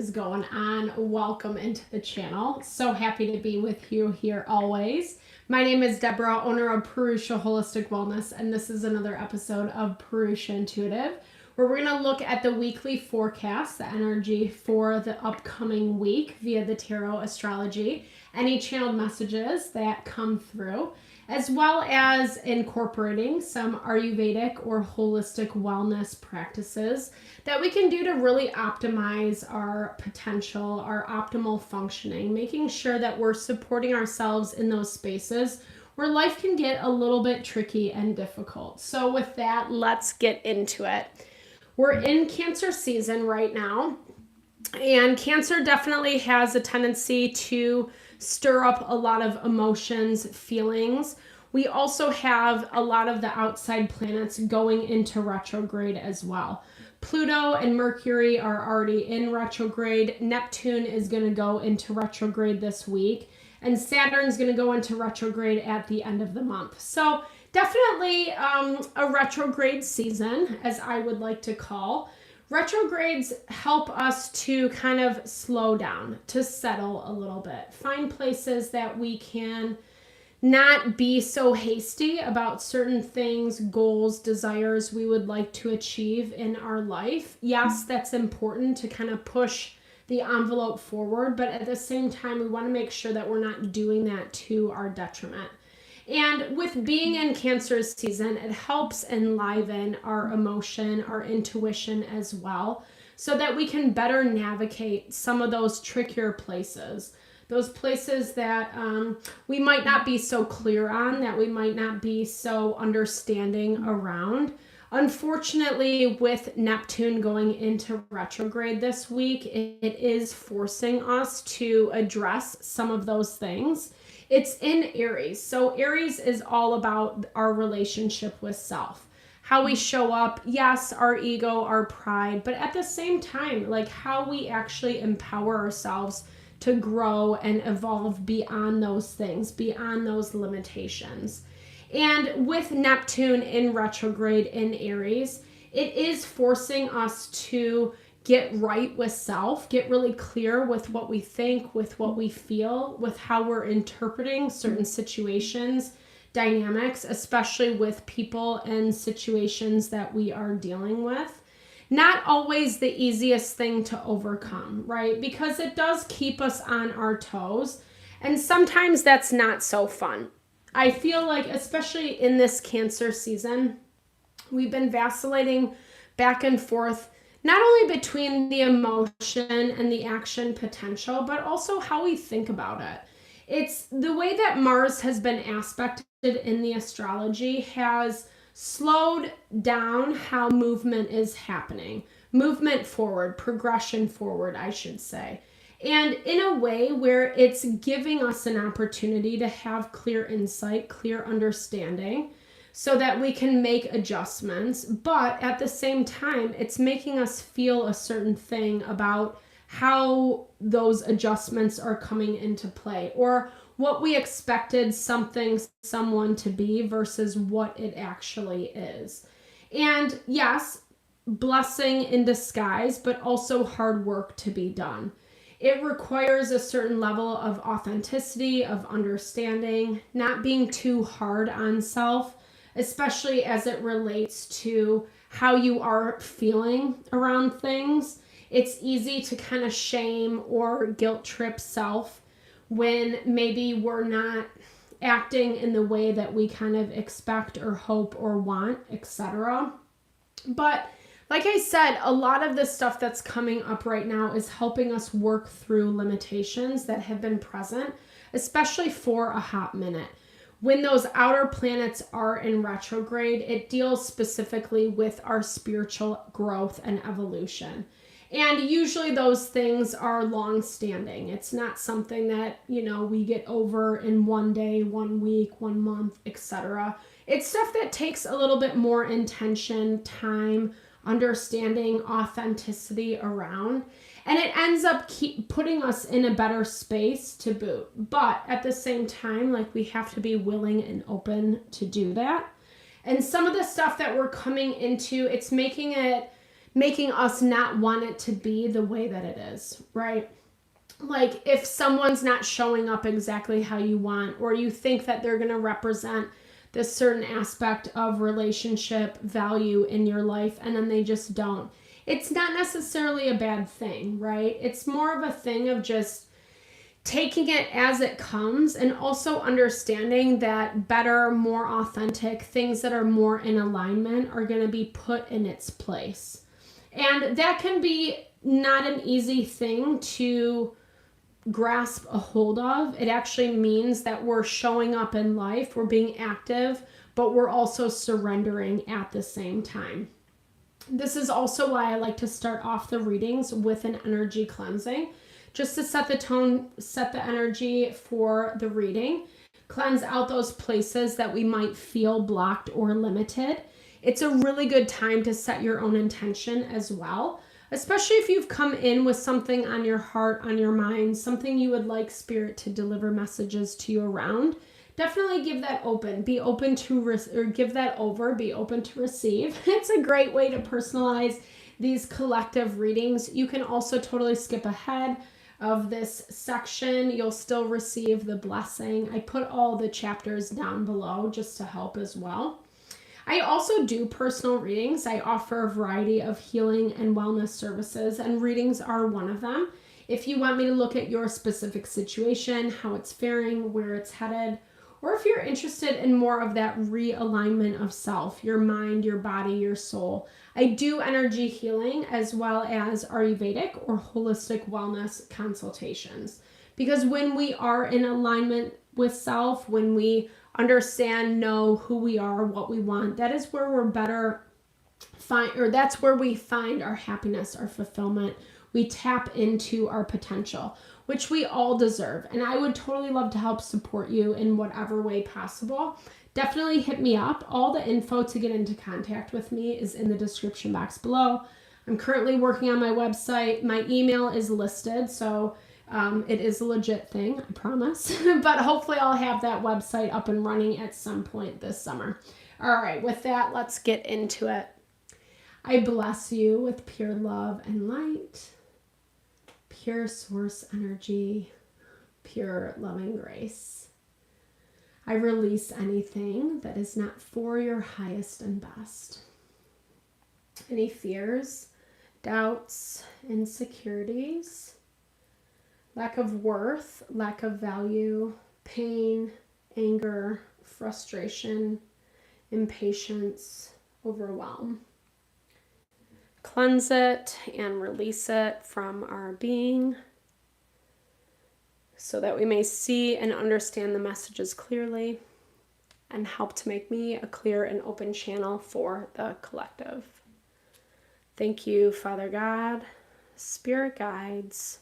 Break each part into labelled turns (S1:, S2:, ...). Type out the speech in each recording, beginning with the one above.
S1: is going on? Welcome into the channel. So happy to be with you here always. My name is Deborah, owner of Purusha Holistic Wellness, and this is another episode of Purusha Intuitive, where we're going to look at the weekly forecast, the energy for the upcoming week via the tarot astrology, any channeled messages that come through, as well as incorporating some Ayurvedic or holistic wellness practices that we can do to really optimize our potential, our optimal functioning, making sure that we're supporting ourselves in those spaces where life can get a little bit tricky and difficult. So with that, let's get into it. We're in Cancer season right now, and Cancer definitely has a tendency to stir up a lot of emotions, feelings. We also have a lot of the outside planets going into retrograde as well. Pluto and Mercury are already in retrograde. Neptune is going to go into retrograde this week, and Saturn's going to go into retrograde at the end of the month. So definitely a retrograde season, as I would like to call. Retrogrades help us to kind of slow down, to settle a little bit, find places that we can not be so hasty about certain things, goals, desires we would like to achieve in our life. Yes, that's important to kind of push the envelope forward, but at the same time, we want to make sure that we're not doing that to our detriment. And with being in Cancer season, it helps enliven our emotion, our intuition as well, so that we can better navigate some of those trickier places, those places that we might not be so clear on, that we might not be so understanding around. Unfortunately, with Neptune going into retrograde this week, it is forcing us to address some of those things. It's in Aries. So Aries is all about our relationship with self, how we show up, yes, our ego, our pride, but at the same time, like how we actually empower ourselves to grow and evolve beyond those things, beyond those limitations. And with Neptune in retrograde in Aries, it is forcing us to get right with self, get really clear with what we think, with what we feel, with how we're interpreting certain situations, dynamics, especially with people and situations that we are dealing with. Not always the easiest thing to overcome, right? Because it does keep us on our toes, and sometimes that's not so fun. I feel like, especially in this Cancer season, we've been vacillating back and forth, not only between the emotion and the action potential, but also how we think about it. It's the way that Mars has been aspected in the astrology has slowed down how movement is happening. Movement forward, progression forward, I should say. And in a way where it's giving us an opportunity to have clear insight, clear understanding, so that we can make adjustments, but at the same time, it's making us feel a certain thing about how those adjustments are coming into play, or what we expected someone to be versus what it actually is. And yes, blessing in disguise, but also hard work to be done. It requires a certain level of authenticity, of understanding, not being too hard on self, especially as it relates to how you are feeling around things. It's easy to kind of shame or guilt trip self when maybe we're not acting in the way that we kind of expect or hope or want, etc. But like I said, a lot of the stuff that's coming up right now is helping us work through limitations that have been present, especially for a hot minute. When those outer planets are in retrograde, it deals specifically with our spiritual growth and evolution. And usually those things are long-standing. It's not something that, we get over in one day, 1 week, 1 month, etc. It's stuff that takes a little bit more intention, time, understanding, authenticity around. And it ends up putting us in a better space to boot. But at the same time, like, we have to be willing and open to do that. And some of the stuff that we're coming into, it's making it making us not want it to be the way that it is, right? Like if someone's not showing up exactly how you want, or you think that they're going to represent this certain aspect of relationship value in your life and then they just don't. It's not necessarily a bad thing, right? It's more of a thing of just taking it as it comes, and also understanding that better, more authentic things that are more in alignment are going to be put in its place. And that can be not an easy thing to grasp a hold of. It actually means that we're showing up in life, we're being active, but we're also surrendering at the same time. This is also why I like to start off the readings with an energy cleansing, just to set the tone, set the energy for the reading, cleanse out those places that we might feel blocked or limited. It's a really good time to set your own intention as well, especially if you've come in with something on your heart, on your mind, something you would like Spirit to deliver messages to you around. Definitely give that open. Be open to, give that over, be open to receive. It's a great way to personalize these collective readings. You can also totally skip ahead of this section. You'll still receive the blessing. I put all the chapters down below just to help as well. I also do personal readings. I offer a variety of healing and wellness services, and readings are one of them. If you want me to look at your specific situation, how it's faring, where it's headed, or if you're interested in more of that realignment of self, your mind, your body, your soul, I do energy healing as well as Ayurvedic or holistic wellness consultations. Because when we are in alignment with self, when we understand, know who we are, what we want, that is where we're better that's where we find our happiness, our fulfillment. We tap into our potential, which we all deserve. And I would totally love to help support you in whatever way possible. Definitely hit me up. All the info to get into contact with me is in the description box below. I'm currently working on my website. My email is listed, so it is a legit thing, I promise. But hopefully I'll have that website up and running at some point this summer. All right, with that, let's get into it. I bless you with pure love and light, pure source energy, pure loving grace. I release anything that is not for your highest and best. Any fears, doubts, insecurities, lack of worth, lack of value, pain, anger, frustration, impatience, overwhelm. Cleanse it and release it from our being so that we may see and understand the messages clearly and help to make me a clear and open channel for the collective. Thank you, Father God, Spirit guides,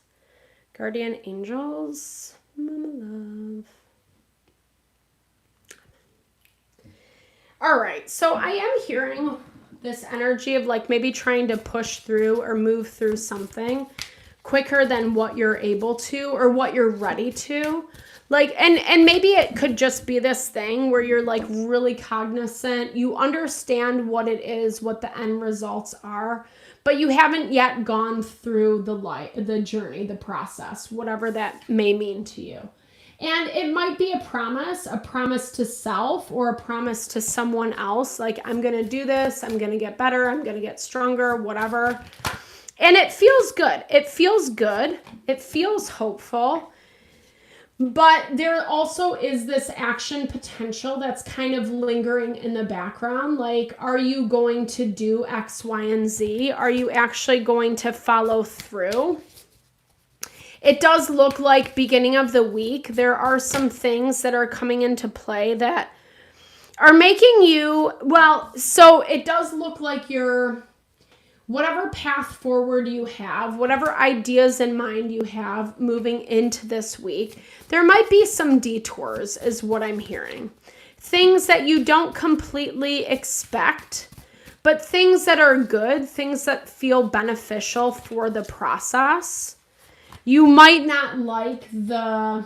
S1: guardian angels, Mama Love. All right, so I am hearing this energy of like maybe trying to push through or move through something quicker than what you're able to or what you're ready to. Like, and maybe it could just be this thing where you're like really cognizant, you understand what it is, what the end results are, but you haven't yet gone through the journey, the process, whatever that may mean to you. And it might be a promise to self or a promise to someone else. Like, I'm going to do this. I'm going to get better. I'm going to get stronger, whatever. And it feels good. It feels good. It feels hopeful. But there also is this action potential that's kind of lingering in the background. Like, are you going to do X, Y, and Z? Are you actually going to follow through? It does look like beginning of the week, there are some things that are coming into play that are making you, so it does look like whatever path forward you have, whatever ideas in mind you have moving into this week, there might be some detours is what I'm hearing. Things that you don't completely expect, but things that are good, things that feel beneficial for the process. You might not like the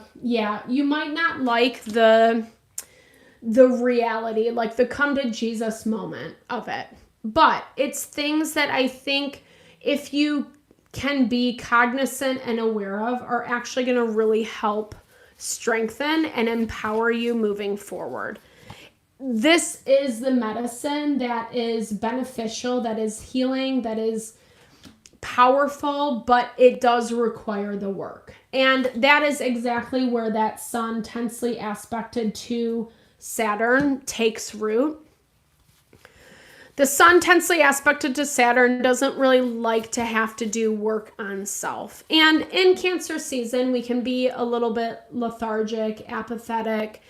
S1: reality, like the come to Jesus moment of it. But it's things that I think if you can be cognizant and aware of, are actually going to really help strengthen and empower you moving forward. This is the medicine that is beneficial, that is healing, that is powerful, but it does require the work. And that is exactly where that sun tensely aspected to Saturn takes root. The sun tensely aspected to Saturn doesn't really like to have to do work on self. And in Cancer season, we can be a little bit lethargic, apathetic,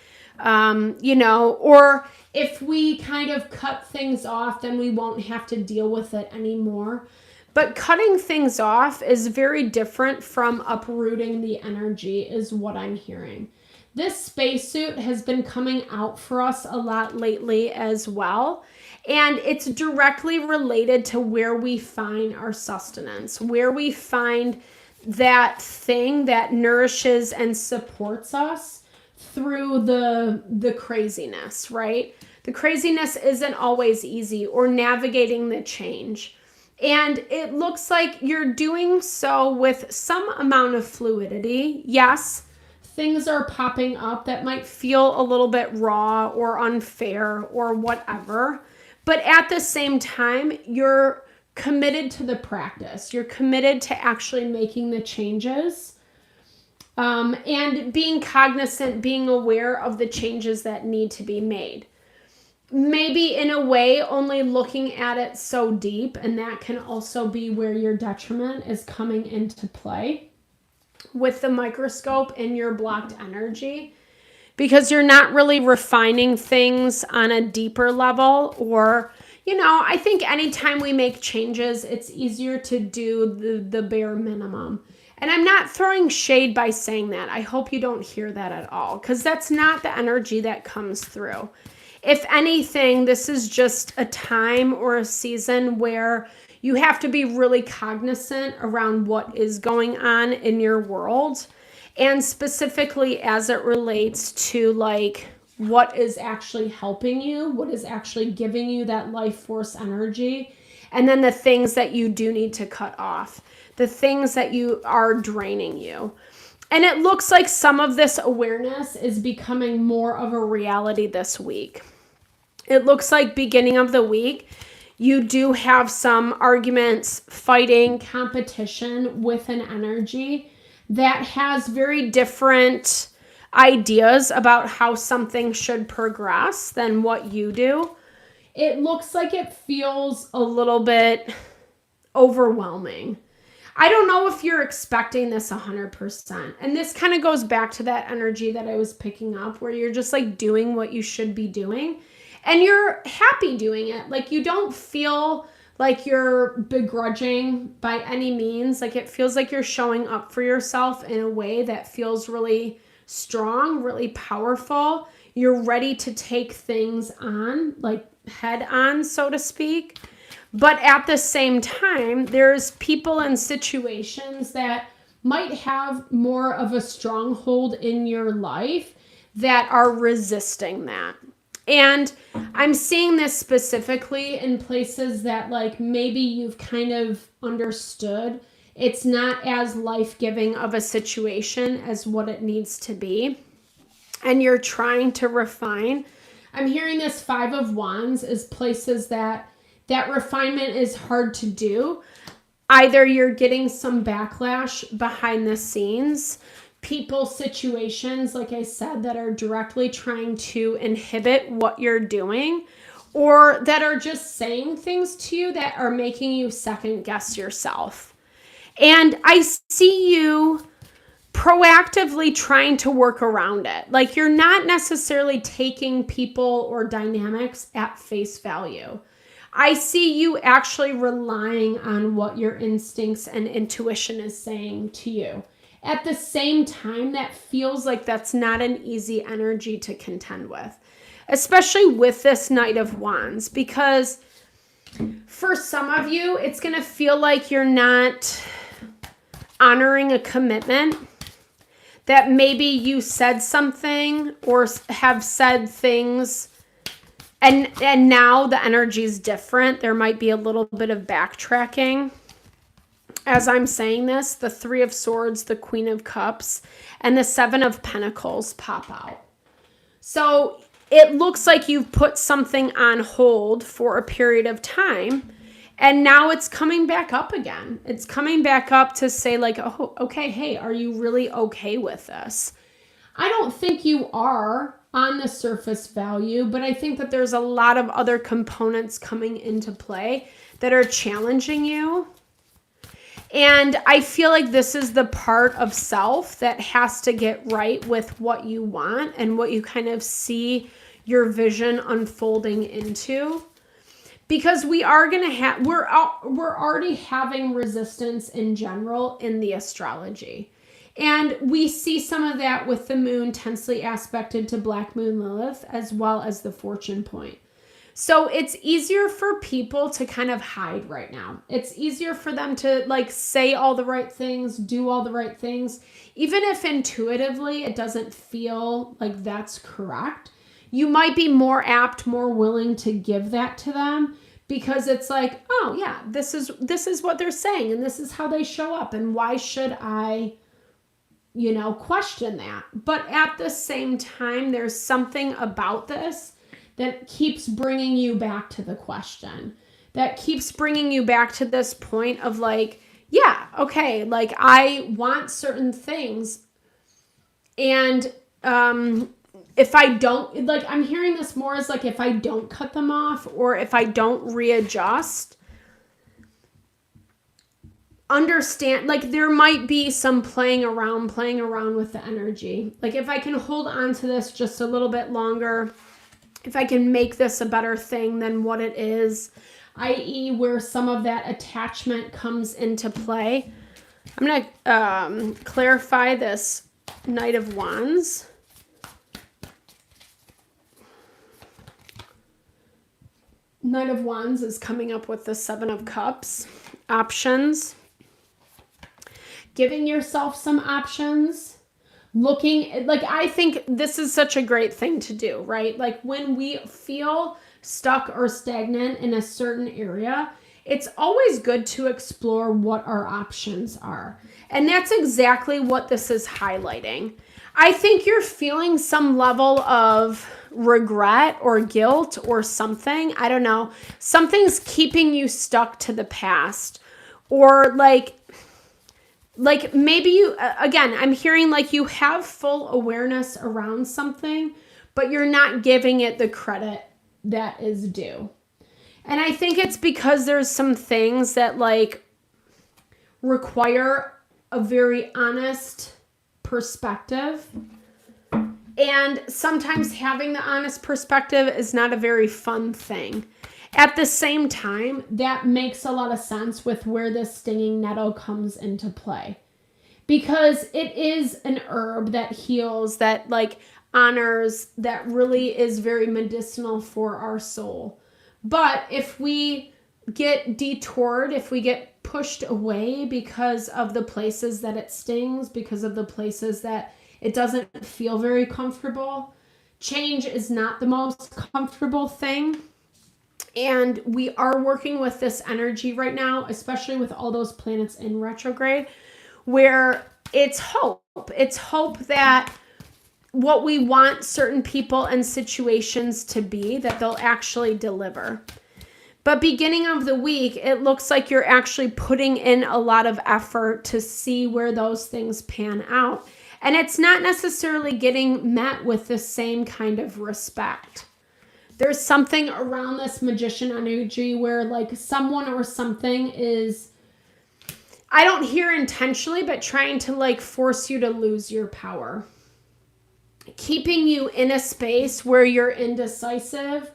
S1: or if we kind of cut things off, then we won't have to deal with it anymore. But cutting things off is very different from uprooting the energy, is what I'm hearing. This spacesuit has been coming out for us a lot lately as well. And it's directly related to where we find our sustenance, where we find that thing that nourishes and supports us through the craziness, right? The craziness isn't always easy, or navigating the change. And it looks like you're doing so with some amount of fluidity. Yes, things are popping up that might feel a little bit raw or unfair or whatever. But at the same time, you're committed to the practice. You're committed to actually making the changes, and being cognizant, being aware of the changes that need to be made. Maybe in a way only looking at it so deep, and that can also be where your detriment is coming into play with the microscope in your blocked energy, because you're not really refining things on a deeper level. Or, I think anytime we make changes, it's easier to do the bare minimum. And I'm not throwing shade by saying that. I hope you don't hear that at all, because that's not the energy that comes through. If anything, this is just a time or a season where you have to be really cognizant around what is going on in your world, and specifically as it relates to what is actually helping you, what is actually giving you that life force energy, and then the things that you do need to cut off, the things that you are draining you. And it looks like some of this awareness is becoming more of a reality this week. It looks like beginning of the week, you do have some arguments, fighting, competition with an energy that has very different ideas about how something should progress than what you do. It looks like it feels a little bit overwhelming. I don't know if you're expecting this 100%. And this kind of goes back to that energy that I was picking up, where you're just doing what you should be doing. And you're happy doing it. You don't feel like you're begrudging by any means. It feels like you're showing up for yourself in a way that feels really strong, really powerful. You're ready to take things on, head on, so to speak. But at the same time, there's people and situations that might have more of a stronghold in your life that are resisting that. And I'm seeing this specifically in places that maybe you've kind of understood it's not as life-giving of a situation as what it needs to be, and you're trying to refine. I'm hearing this 5 of Wands is places that refinement is hard to do. Either you're getting some backlash behind the scenes, people, situations, like I said, that are directly trying to inhibit what you're doing, or that are just saying things to you that are making you second guess yourself. And I see you proactively trying to work around it. You're not necessarily taking people or dynamics at face value. I see you actually relying on what your instincts and intuition is saying to you. At the same time, that feels like that's not an easy energy to contend with, especially with this Knight of Wands, because for some of you, it's going to feel like you're not honoring a commitment, that maybe you said something or have said things, and now the energy is different. There might be a little bit of backtracking. as I'm saying this, the Three of Swords, the Queen of Cups, and the Seven of Pentacles pop out. So it looks like you've put something on hold for a period of time, and now it's coming back up again. It's coming back up to say like, oh, okay, hey, are you really okay with this? I don't think you are on the surface value, but I think that there's a lot of other components coming into play that are challenging you. And I feel like this is the part of self that has to get right with what you want and what you kind of see your vision unfolding into. Because we are going to have, we're already having resistance in general in the astrology. And we see some of that with the moon tensely aspected to Black Moon Lilith, as well as the fortune point. So it's easier for people to kind of hide right now. It's easier for them to like say all the right things, do all the right things. Even if intuitively it doesn't feel like that's correct, you might be more apt, more willing to give that to them because it's like, oh yeah, this is what they're saying and this is how they show up. And why should I, question that? But at the same time, there's something about this that keeps bringing you back to the question, that keeps bringing you back to this point of like, yeah, okay, like I want certain things. And if I don't, like I'm hearing this more as like if I don't cut them off or if I don't readjust, understand, like there might be some playing around with the energy. Like if I can hold on to this just a little bit longer, if I can make this a better thing than what it is, i.e. where some of that attachment comes into play. I'm going to clarify this Knight of Wands. Knight of Wands is coming up with the Seven of Cups. Options. Giving yourself some options. Looking, like I think this is such a great thing to do, right? Like when we feel stuck or stagnant in a certain area, it's always good to explore what our options are. And that's exactly what this is highlighting. I think you're feeling some level of regret or guilt or something. I don't know. Something's keeping you stuck to the past. Or like maybe you, again, I'm hearing like you have full awareness around something, but you're not giving it the credit that is due. And I think it's because there's some things that like require a very honest perspective. And sometimes having the honest perspective is not a very fun thing. At the same time, that makes a lot of sense with where this stinging nettle comes into play. Because it is an herb that heals, that like honors, that really is very medicinal for our soul. But if we get detoured, if we get pushed away because of the places that it stings, because of the places that it doesn't feel very comfortable, change is not the most comfortable thing. And we are working with this energy right now, especially with all those planets in retrograde, where it's hope. It's hope that what we want certain people and situations to be, that they'll actually deliver. But beginning of the week, it looks like you're actually putting in a lot of effort to see where those things pan out. And it's not necessarily getting met with the same kind of respect. There's something around this magician energy where like someone or something is, I don't hear intentionally, but trying to like force you to lose your power. Keeping you in a space where you're indecisive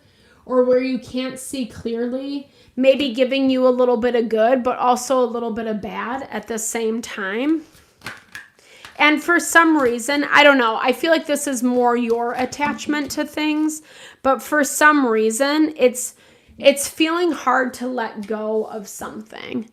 S1: or where you can't see clearly, maybe giving you a little bit of good, but also a little bit of bad at the same time. And for some reason, I don't know, I feel like this is more your attachment to things, but for some reason, it's feeling hard to let go of something.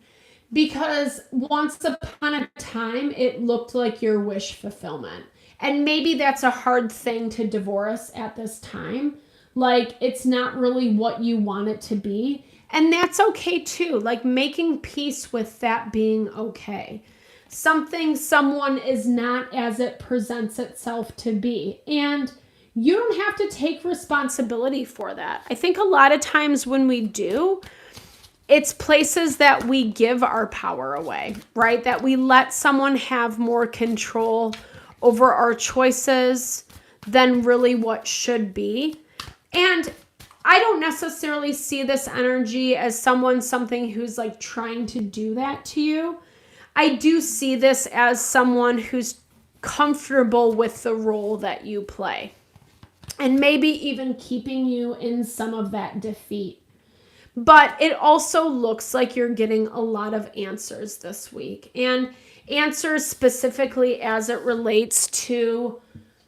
S1: Because once upon a time, it looked like your wish fulfillment. And maybe that's a hard thing to divorce at this time. Like, it's not really what you want it to be. And that's okay too. Like making peace with that being okay. Someone is not as it presents itself to be. And you don't have to take responsibility for that. I think a lot of times when we do, it's places that we give our power away, right? That we let someone have more control over our choices than really what should be. And I don't necessarily see this energy as something who's like trying to do that to you. I do see this as someone who's comfortable with the role that you play. And maybe even keeping you in some of that defeat. But it also looks like you're getting a lot of answers this week. And answers specifically as it relates to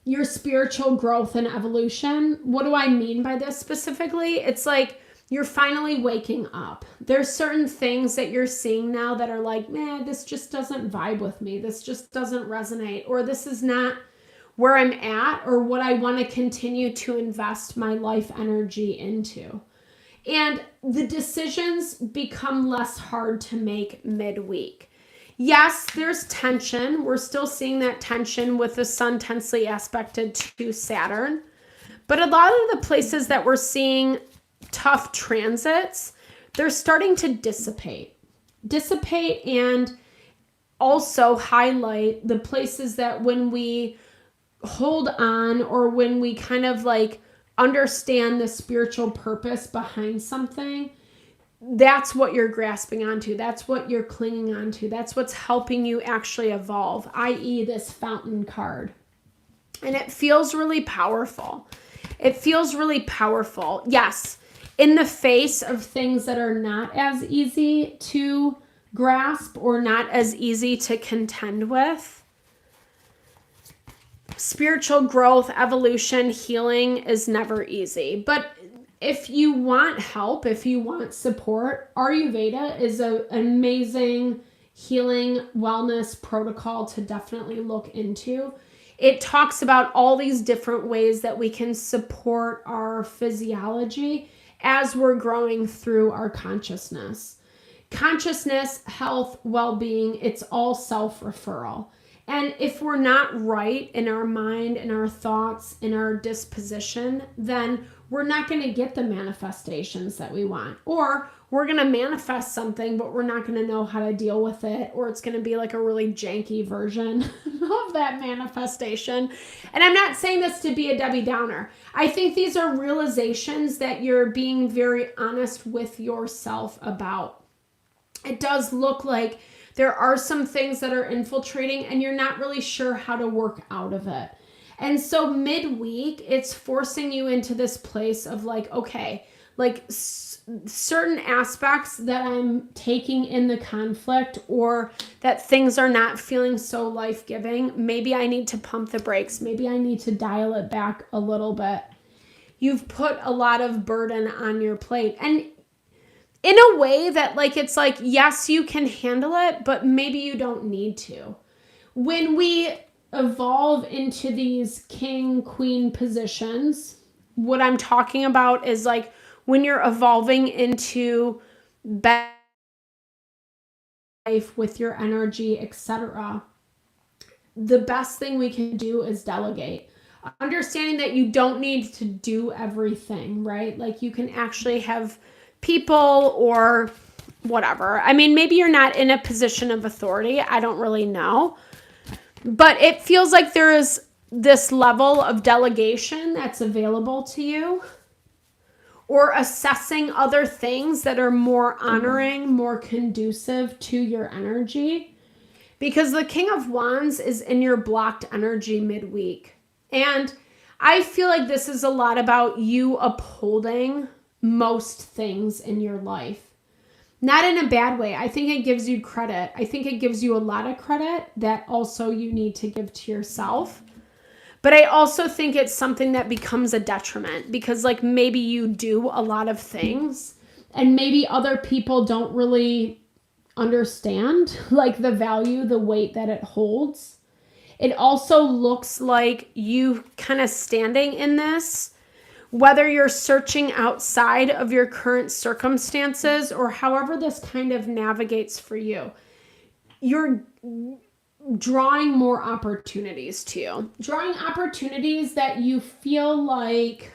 S1: your spiritual growth and evolution. What do I mean by this specifically? It's like you're finally waking up. There's certain things that you're seeing now that are like, man, this just doesn't vibe with me. This just doesn't resonate. Or this is not where I'm at or what I want to continue to invest my life energy into. And the decisions become less hard to make midweek. Yes, there's tension. We're still seeing that tension with the sun tensely aspected to Saturn. But a lot of the places that we're seeing tough transits, they're starting to dissipate. Dissipate and also highlight the places that when we hold on or when we kind of like understand the spiritual purpose behind something, that's what you're grasping onto. That's what you're clinging onto. That's what's helping you actually evolve, i.e. this fountain card. And it feels really powerful. It feels really powerful. Yes, in the face of things that are not as easy to grasp or not as easy to contend with. Spiritual growth, evolution, healing is never easy. But if you want help, if you want support, Ayurveda is an amazing healing wellness protocol to definitely look into. It talks about all these different ways that we can support our physiology as we're growing through our consciousness. Consciousness, health, well-being, it's all self-referral. And if we're not right in our mind, in our thoughts, in our disposition, then we're not going to get the manifestations that we want. Or we're going to manifest something, but we're not going to know how to deal with it. Or it's going to be like a really janky version of that manifestation. And I'm not saying this to be a Debbie Downer. I think these are realizations that you're being very honest with yourself about. It does look like there are some things that are infiltrating and you're not really sure how to work out of it. And so midweek, it's forcing you into this place of like, okay, like certain aspects that I'm taking in the conflict or that things are not feeling so life-giving. Maybe I need to pump the brakes. Maybe I need to dial it back a little bit. You've put a lot of burden on your plate. And in a way that like, it's like, yes, you can handle it, but maybe you don't need to. When we evolve into these king, queen positions, what I'm talking about is like when you're evolving into better life with your energy, etc. The best thing we can do is delegate. Understanding that you don't need to do everything, right? Like you can actually have people or whatever. I mean, maybe you're not in a position of authority. I don't really know. But it feels like there is this level of delegation that's available to you or assessing other things that are more honoring, more conducive to your energy. Because the King of Wands is in your blocked energy midweek. And I feel like this is a lot about you upholding most things in your life. Not in a bad way. I think it gives you credit. I think it gives you a lot of credit that also you need to give to yourself. But I also think it's something that becomes a detriment because like maybe you do a lot of things and maybe other people don't really understand like the value, the weight that it holds. It also looks like you kind of standing in this Whether you're searching outside of your current circumstances or however this kind of navigates for you, you're drawing more opportunities to you. Drawing opportunities that you feel like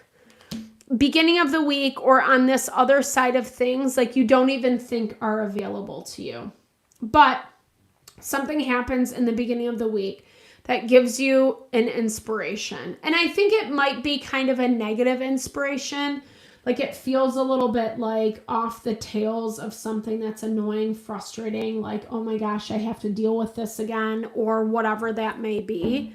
S1: beginning of the week or on this other side of things, like you don't even think are available to you. But something happens in the beginning of the week that gives you an inspiration. And I think it might be kind of a negative inspiration. Like it feels a little bit like off the tails of something that's annoying, frustrating, like, oh my gosh, I have to deal with this again, or whatever that may be.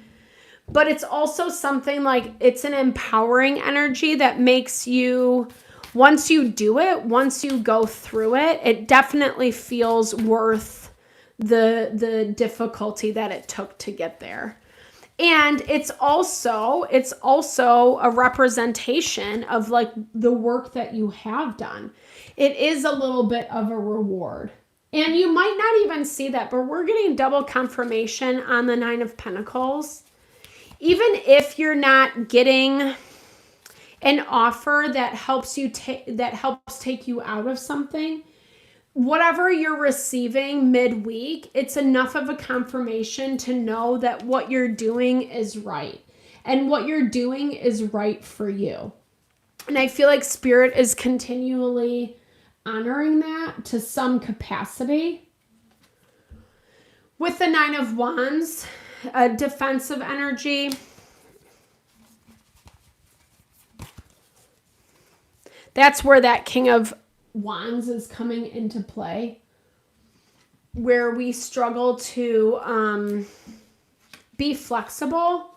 S1: But it's also something like it's an empowering energy that makes you, once you do it, once you go through it, it definitely feels worth the difficulty that it took to get there. And it's also a representation of like the work that you have done. It is a little bit of a reward. And you might not even see that, but we're getting double confirmation on the 9 of Pentacles. Even if you're not getting an offer that helps you take you out of something, whatever you're receiving midweek, it's enough of a confirmation to know that what you're doing is right. And what you're doing is right for you. And I feel like Spirit is continually honoring that to some capacity. With the 9 of Wands, a defensive energy. That's where that King of Wands is coming into play, where we struggle to be flexible.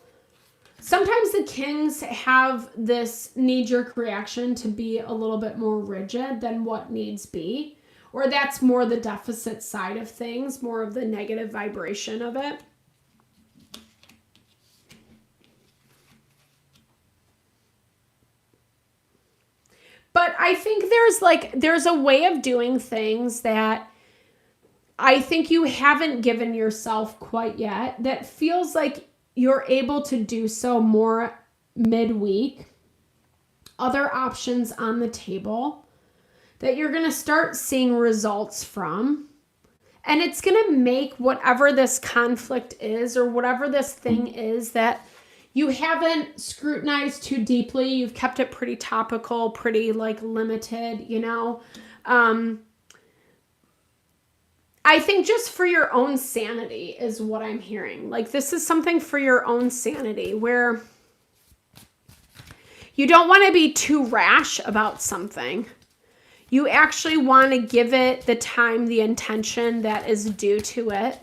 S1: Sometimes the kings have this knee-jerk reaction to be a little bit more rigid than what needs be, or that's more the deficit side of things, more of the negative vibration of it. But I think there's a way of doing things that I think you haven't given yourself quite yet that feels like you're able to do so more midweek. Other options on the table that you're going to start seeing results from. And it's going to make whatever this conflict is or whatever this thing is that you haven't scrutinized too deeply. You've kept it pretty topical, pretty like limited, you know. I think just for your own sanity is what I'm hearing. Like this is something for your own sanity where you don't want to be too rash about something. You actually want to give it the time, the intention that is due to it.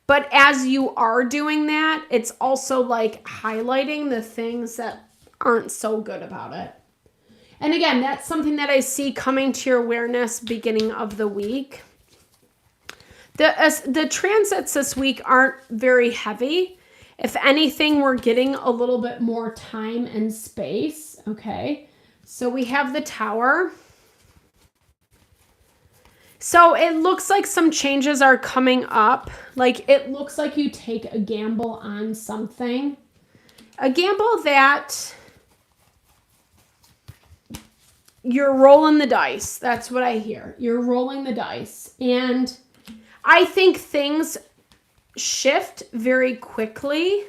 S1: But as you are doing that, it's also like highlighting the things that aren't so good about it. And again, that's something that I see coming to your awareness beginning of the week. The transits this week aren't very heavy. If anything, we're getting a little bit more time and space. Okay, so we have the Tower. So it looks like some changes are coming up. Like it looks like you take a gamble on something. A gamble that you're rolling the dice. That's what I hear. You're rolling the dice. And I think things shift very quickly,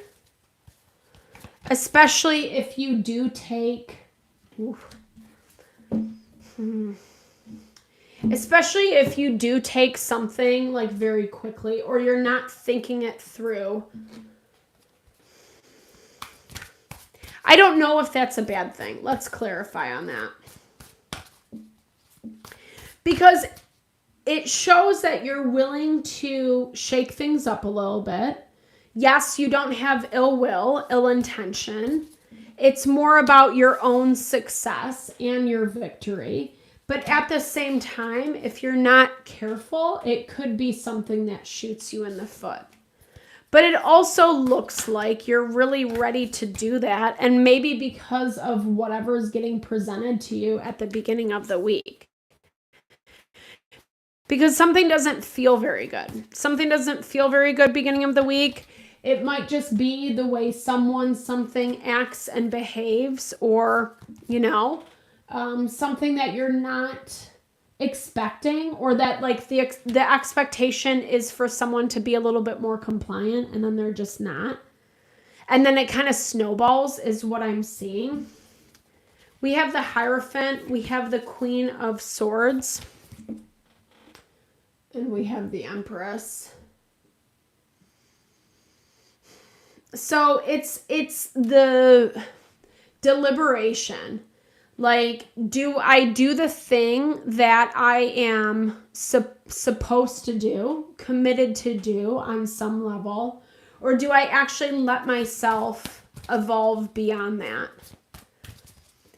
S1: especially if you do take... Especially if you do take something like very quickly or you're not thinking it through. I don't know if that's a bad thing. Let's clarify on that. Because it shows that you're willing to shake things up a little bit. Yes, you don't have ill will, ill intention. It's more about your own success and your victory. But at the same time, if you're not careful, it could be something that shoots you in the foot. But it also looks like you're really ready to do that. And maybe because of whatever's getting presented to you at the beginning of the week. Because something doesn't feel very good. Something doesn't feel very good beginning of the week. It might just be the way something acts and behaves, or, something that you're not expecting, or that like the expectation is for someone to be a little bit more compliant and then they're just not. And then it kind of snowballs is what I'm seeing. We have the Hierophant, we have the Queen of Swords, and we have the Empress. So it's the deliberation. Like, do I do the thing that I am supposed to do, committed to do on some level, or do I actually let myself evolve beyond that?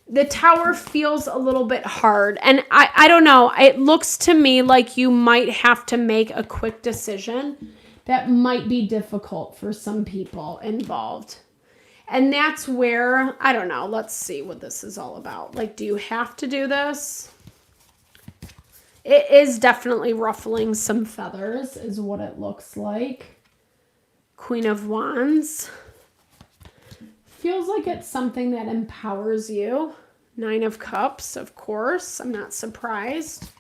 S1: The Tower feels a little bit hard, and I don't know. It looks to me like you might have to make a quick decision that might be difficult for some people involved. And that's where, I don't know, let's see what this is all about. Like, do you have to do this? It is definitely ruffling some feathers, is what it looks like. Queen of Wands. Feels like it's something that empowers you. Nine of Cups, of course. I'm not surprised.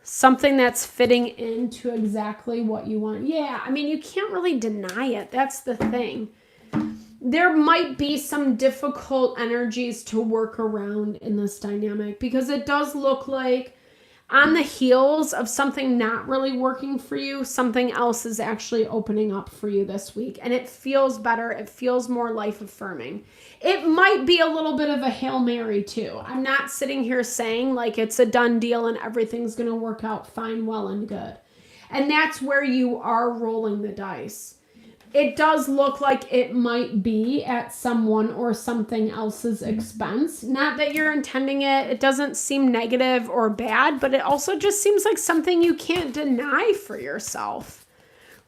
S1: Something that's fitting into exactly what you want. Yeah, I mean, you can't really deny it. That's the thing. There might be some difficult energies to work around in this dynamic, because it does look like on the heels of something not really working for you, something else is actually opening up for you this week. And it feels better. It feels more life affirming. It might be a little bit of a Hail Mary too. I'm not sitting here saying like it's a done deal and everything's going to work out fine, well, and good. And that's where you are rolling the dice. It does look like it might be at someone or something else's expense. Not that you're intending it. It doesn't seem negative or bad, but it also just seems like something you can't deny for yourself,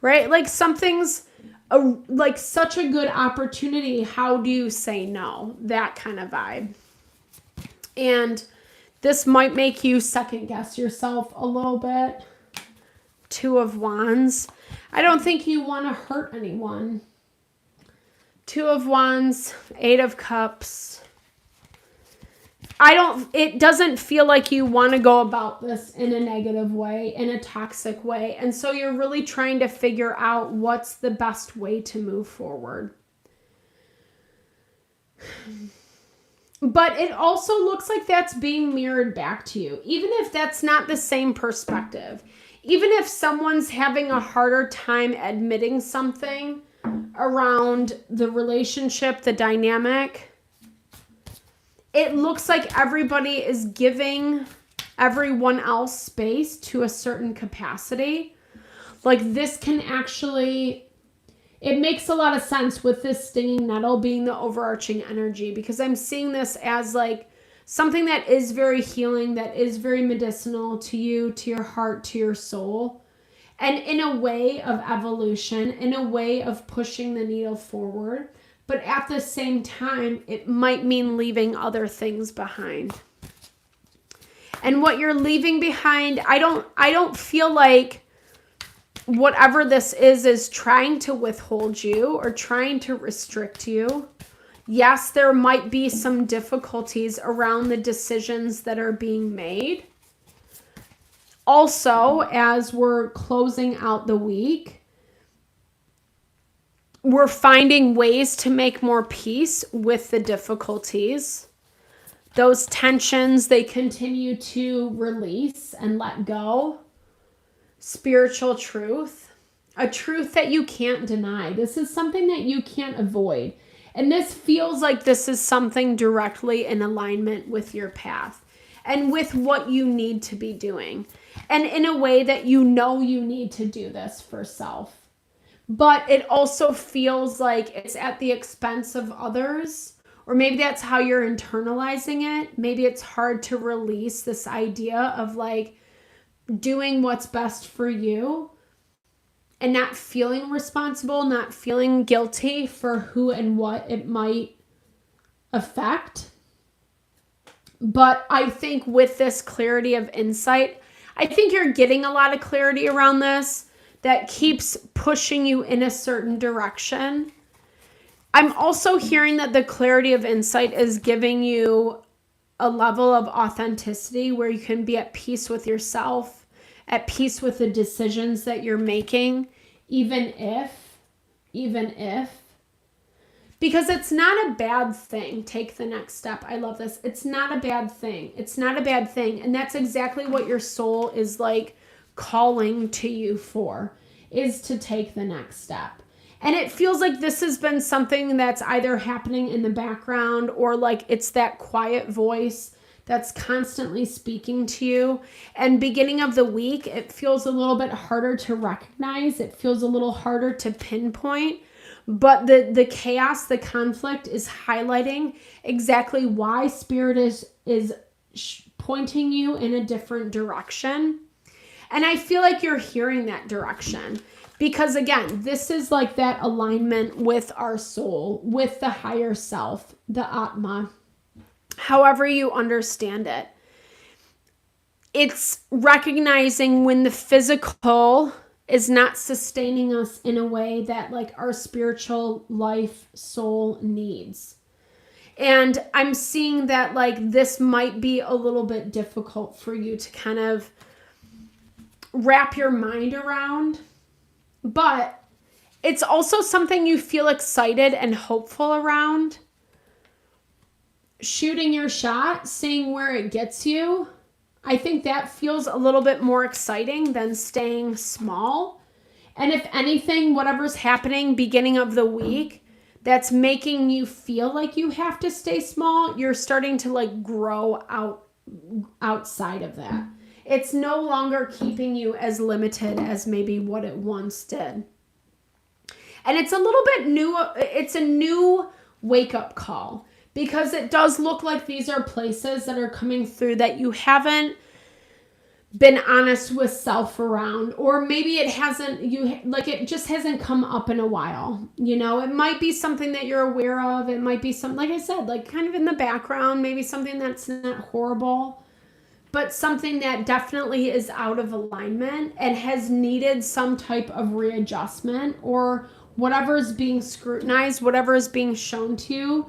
S1: right? Like something's like such a good opportunity. How do you say no? That kind of vibe. And this might make you second guess yourself a little bit. Two of Wands. I don't think you want to hurt anyone. Two of Wands, Eight of Cups. It doesn't feel like you want to go about this in a negative way, in a toxic way. And so you're really trying to figure out what's the best way to move forward. But it also looks like that's being mirrored back to you, even if that's not the same perspective. Even if someone's having a harder time admitting something around the relationship, the dynamic, it looks like everybody is giving everyone else space to a certain capacity. Like this can actually, it makes a lot of sense with this stinging nettle being the overarching energy, because I'm seeing this as like something that is very healing, that is very medicinal to you, to your heart, to your soul. And in a way of evolution, in a way of pushing the needle forward. But at the same time, it might mean leaving other things behind. And what you're leaving behind, I don't feel like whatever this is trying to withhold you or trying to restrict you. Yes, there might be some difficulties around the decisions that are being made. Also, as we're closing out the week, we're finding ways to make more peace with the difficulties. Those tensions, they continue to release and let go. Spiritual truth, a truth that you can't deny. This is something that you can't avoid. And this feels like this is something directly in alignment with your path and with what you need to be doing. And in a way that you know you need to do this for self. But it also feels like it's at the expense of others. Or maybe that's how you're internalizing it. Maybe it's hard to release this idea of like doing what's best for you. And not feeling responsible, not feeling guilty for who and what it might affect. But I think with this clarity of insight, I think you're getting a lot of clarity around this. that keeps pushing you in a certain direction. I'm also hearing that the clarity of insight is giving you a level of authenticity where you can be at peace with yourself, at peace with the decisions that you're making, even if, because it's not a bad thing. Take the next step. I love this. It's not a bad thing. It's not a bad thing. And that's exactly what your soul is like calling to you for, is to take the next step. And it feels like this has been something that's either happening in the background or like it's that quiet voice that's constantly speaking to you. And beginning of the week, it feels a little bit harder to recognize. It feels a little harder to pinpoint. But the chaos, the conflict is highlighting exactly why Spirit is pointing you in a different direction. And I feel like you're hearing that direction. Because again, this is like that alignment with our soul, with the higher self, the Atma, however you understand it. It's recognizing when the physical is not sustaining us in a way that like our spiritual life, soul needs. And I'm seeing that like this might be a little bit difficult for you to kind of wrap your mind around. But it's also something you feel excited and hopeful around. Shooting your shot, seeing where it gets you. I think that feels a little bit more exciting than staying small. And if anything, whatever's happening beginning of the week that's making you feel like you have to stay small, you're starting to like grow outside of that. It's no longer keeping you as limited as maybe what it once did. And it's a little bit new. It's a new wake-up call because it does look like these are places that are coming through that you haven't been honest with self around, or maybe it hasn't, it just hasn't come up in a while. You know, it might be something that you're aware of. It might be something, like I said, like kind of in the background, maybe something that's not horrible, but something that definitely is out of alignment and has needed some type of readjustment, or whatever is being scrutinized, whatever is being shown to you.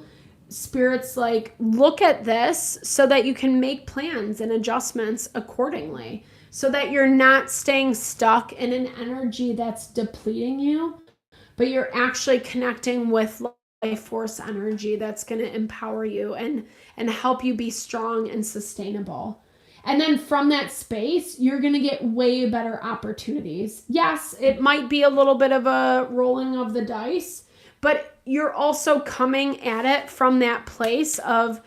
S1: Spirit's like, look at this so that you can make plans and adjustments accordingly, so that you're not staying stuck in an energy that's depleting you, but you're actually connecting with life force energy that's going to empower you and help you be strong and sustainable. And then from that space, you're going to get way better opportunities. Yes, it might be a little bit of a rolling of the dice, but you're also coming at it from that place of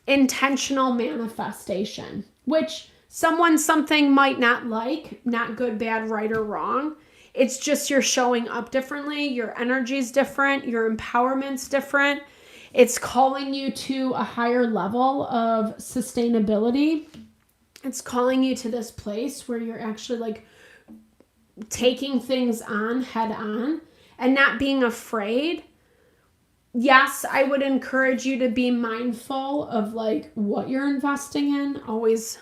S1: intentional manifestation, which something might not like, not good, bad, right, or wrong. It's just you're showing up differently. Your energy's different. Your empowerment's different. It's calling you to a higher level of sustainability. It's calling you to this place where you're actually like taking things on head on and not being afraid. Yes, I would encourage you to be mindful of like what you're investing in. Always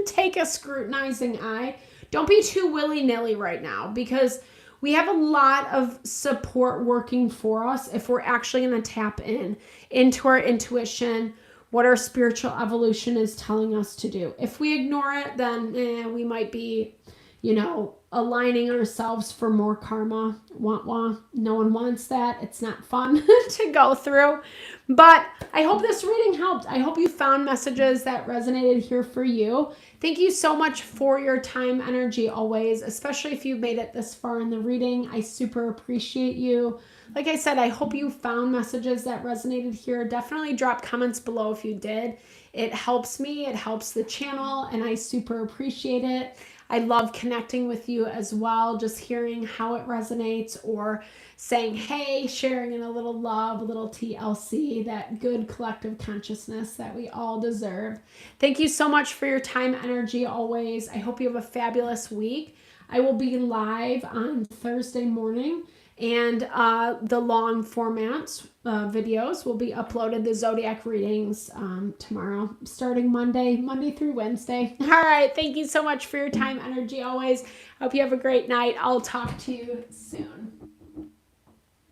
S1: take a scrutinizing eye. Don't be too willy-nilly right now, because we have a lot of support working for us if we're actually going to tap into our intuition, what our spiritual evolution is telling us to do. If we ignore it, then we might be, aligning ourselves for more karma. Wah. No one wants that. It's not fun to go through. But I hope this reading helped. I hope you found messages that resonated here for you. Thank you so much for your time, energy always, especially if you made it this far in the reading. I super appreciate you. Like I said, I hope you found messages that resonated here. Definitely drop comments below if you did. It helps me, it helps the channel, and I super appreciate it. I love connecting with you as well, just hearing how it resonates, or saying, hey, sharing in a little love, a little TLC, that good collective consciousness that we all deserve. Thank you so much for your time, energy always. I hope you have a fabulous week. I will be live on Thursday morning And the long format videos will be uploaded, the zodiac readings tomorrow, starting Monday through Wednesday. All right. Thank you so much for your time, energy always. Hope you have a great night. I'll talk to you soon.